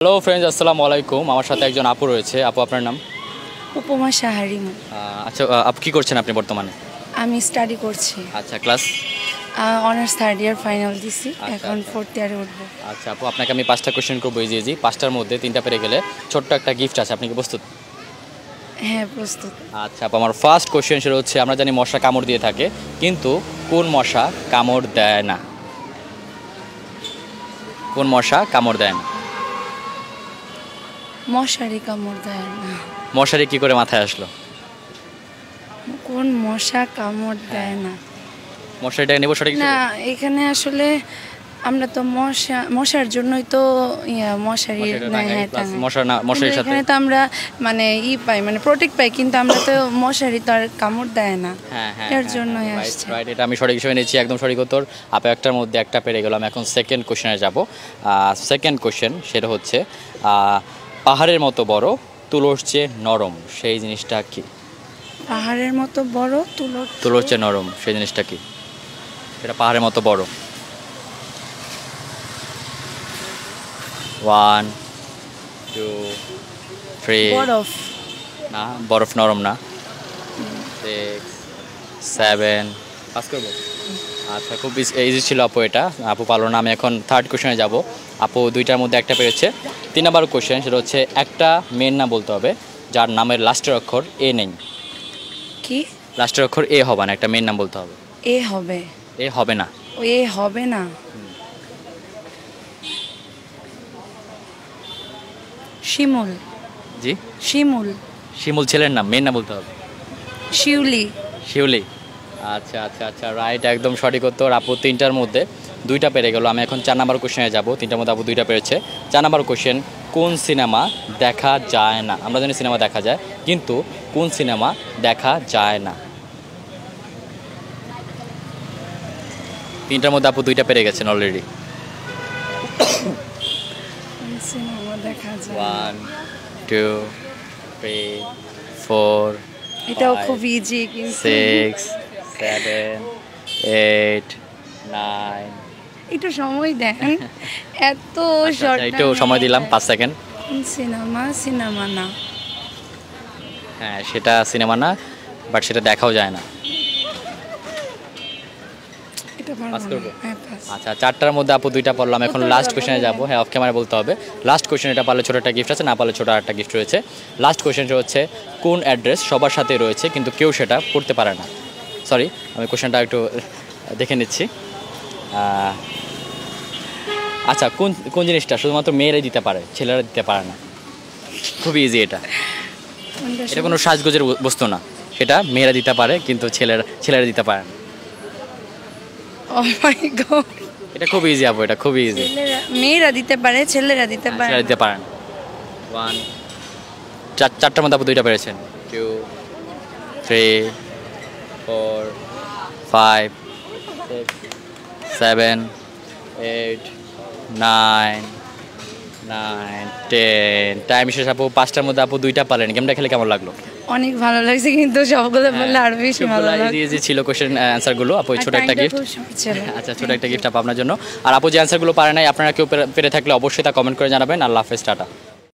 Hello friends, আসসালামু আলাইকুম। আমার সাথে একজন আপু রয়েছে। আপু, আপনার নাম? উপমা সাহারি। আচ্ছা আপু, কী করছেন আপনি বর্তমানে? আমি স্টাডি করছি। আচ্ছা, class? Honours third year final দিছি, আচ্ছা, এখন আচ্ছা। ফোর্থ ইয়ারে উঠবো। আচ্ছা আপু, আপনাকে আমি 5টা কোয়েশ্চেন করবো ইজি। 5টার মধ্যে 3টা পেরে গেলে ছোট্ট একটা গিফট আছে। আপনি কি প্রস্তুত? হ্যাঁ, প্রস্তুত। আচ্ছা আপু, আমার ফার্স্ট কোয়েশ্চেন সেটা হচ্ছে, আমরা জানি মশা কামড় দিয়ে থাকে, কিন্তু কোন মশা কামড় দেয় না? কোন মশা কামড় দেয় না? মশারি কামড় দেয় না? মশারি কি করে মাথায় আসলো? কোন মশা কামড় দেয় না? মশারিটাকে নেবো সঠিক? না, এখানে আসলে আমরা তো মশার জন্যই তো মশারি। মশারির সাথে এখানে তো আমরা মানে পাই, মানে প্রোটেক্ট পাই, কিন্তু আমরা তো মশারি তো আর কামড় দেয় না। এর জন্যই আসছে। রাইট, এটা আমি সঠিক হিসেবে নিচ্ছি, একদম সঠিক উত্তর। আপনি একটার মধ্যে একটা পেরে গেলাম। এখন সেকেন্ড কোশ্চেনে যাব। সেকেন্ড কোশ্চেন সেটা হচ্ছে, পাহাড়ের মতো বড়, তুলোর চেয়ে নরম, সেই জিনিসটা কি? পাহাড়ের মতো বড়, তুলোর চেয়ে নরম, সেই জিনিসটা কি? এটা পাহাড়ের মতো বড়। 1 2 3। বরফ। না, বরফ নরম না। 6 7। পাস করবো? আচ্ছা, খুব ইজি ছিল আপু, এটা আপু পারলো না। আমি এখন থার্ড কোশ্চেনে যাব। আপু 2টার মধ্যে একটা পেরেছে। 3 নম্বর কোশ্চেন সেটা হচ্ছে, একটা মেয়ের নাম বলতে হবে যার নামের লাস্টের অক্ষর এ নেই। কি? লাস্টের অক্ষর এ হবে না, একটা মেয়ের নাম বলতে হবে। এ হবে? এ হবে না। এ হবে না? শিমুল। জি? শিমুল। শিমুল ছেলের নাম, মেয়ের নাম বলতে হবে। শিউলি। শিউলি। আচ্ছা আচ্ছা আচ্ছা, রাইট, একদম সঠিক উত্তর। আপু 3টার মধ্যে 2টা পেরে গেল। আমি এখন 4 নম্বর কোশ্চেনে যাব। 3টার মধ্যে আপু 2টা পেরেছে। 4 নম্বর কোশ্চেন, কোন সিনেমা দেখা যায় না? আমরা জানি সিনেমা দেখা যায়, কিন্তু কোন সিনেমা দেখা যায় না? 3টার মধ্যে আপু 2টা পেরে গেছেন অলরেডি। সিনেমা দেখা যায়? 1 2 3 4। এটাও খুব ইজি, কিন্তু 6 7 8 9। একটু সময় দেন, এত শর্ট। একটু সময় দিলাম, 5 সেকেন্ড। সিনেমা না। হ্যাঁ, সেটা সিনেমা না, বাট সেটা দেখাও যায় না। এটা পাস করবো? হ্যাঁ, পাস। আচ্ছা, 4টার মধ্যে আপু 2টা পড়লাম। এখন লাস্ট কোশ্চেনে যাব। হ্যাঁ, অফ ক্যামেরা বলতে হবে। লাস্ট কোশ্চেন, এটা পারলে ছোট একটা গিফট আছে, না পারলে ছোট একটা গিফট রয়েছে। লাস্ট কোশ্চেনটা হচ্ছে, কোন অ্যাড্রেস সবার সাথে রয়েছে কিন্তু কেউ সেটা পড়তে পারে না? সরি, আমি কোশ্চেনটা একটু দেখে নিচ্ছি। আচ্ছা, কোন কোন জিনিসটা শুধুমাত্র মেয়েরাই দিতে পারে, ছেলেরা দিতে পারে না? খুবই ইজি এটা। এটা কোনো সাজগোজের বস্তু না। এটা মেয়েরা দিতে পারে, কিন্তু ছেলেরা দিতে পারে না। ও মাই গড! এটা খুব ইজি আপু, এটা খুবই ইজি। মেয়েরা দিতে পারে, ছেলেরা দিতে পারে ছেলেরা দিতে পারে না। 4টার মধ্যে আপু 2টা পেরেছেন। 2 3 4 5 6 7 8 9 10। টাইম শেষ আপু। 5টার মধ্যে আপু 2টা পারেন। গেমটা খেলে কেমন লাগলো? অনেক ভালো লাগছে, কিন্তু সবগুলো বললে আরো বেশি ভালো লাগছে। ইজি ছিল কোশ্চেন অ্যান্সারগুলো। আপু ছোট একটা গিফট। আচ্ছা, ছোট একটা গিফট আপু আপনার জন্য। আর আপু যে অ্যান্সারগুলো পারে নাই, আপনারা কেউ পেরে থাকলে অবশ্যই তা কমেন্ট করে জানাবেন। আল্লাহ হাফেজ, টাটা।